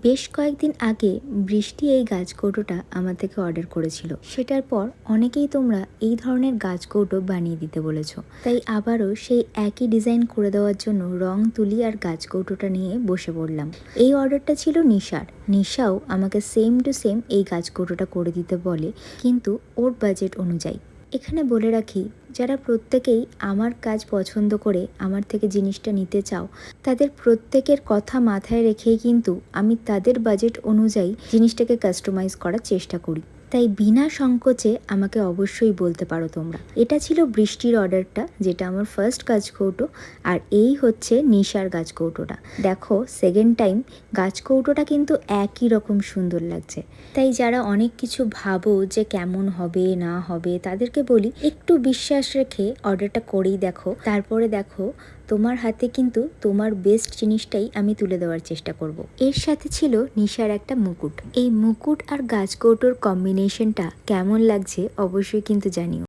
বেশ কয়েকদিন আগে বৃষ্টি এই গাছ কৌটোটা আমার থেকে অর্ডার করেছিল। সেটার পর অনেকেই তোমরা এই ধরনের গাছ কৌটো বানিয়ে দিতে বলেছো, তাই আবারও সেই একই ডিজাইন করে দেওয়ার জন্য রং তুলি আর গাছ কৌটোটা নিয়ে বসে পড়লাম। এই অর্ডারটা ছিল নিশার। নিশাও আমাকে সেম টু সেম এই গাছ কৌটোটা করে দিতে বলে, কিন্তু ওর বাজেট অনুযায়ী। এখানে বলে রাখি, যারা প্রত্যেকেই আমার কাজ পছন্দ করে আমার থেকে জিনিসটা নিতে চাও, তাদের প্রত্যেকের কথা মাথায় রেখেই কিন্তু আমি তাদের বাজেট অনুযায়ী জিনিসটাকে কাস্টমাইজ করার চেষ্টা করি। তাই বিনা সংকোচে আমাকে অবশ্যই বলতে পারো তোমরা। এটা ছিল বৃষ্টির অর্ডারটা, যেটা আমার ফার্স্ট গাছ কৌটো, আর এই হচ্ছে নিশার গাছ কৌটোটা। দেখো, সেকেন্ড টাইম গাছ কৌটোটা কিন্তু একই রকম সুন্দর লাগছে। তাই যারা অনেক কিছু ভাবো যে কেমন হবে না হবে, তাদেরকে বলি একটু বিশ্বাস রেখে অর্ডারটা করেই দেখো। তারপরে দেখো তোমার হাতে কিন্তু তোমার বেস্ট জিনিসটাই আমি তুলে দেওয়ার চেষ্টা করব। এর সাথে ছিল নিশার একটা মুকুট। এই মুকুট আর গাছ কৌটোর কম্বিনেশনটা কেমন লাগছে অবশ্যই কিন্তু জানিও।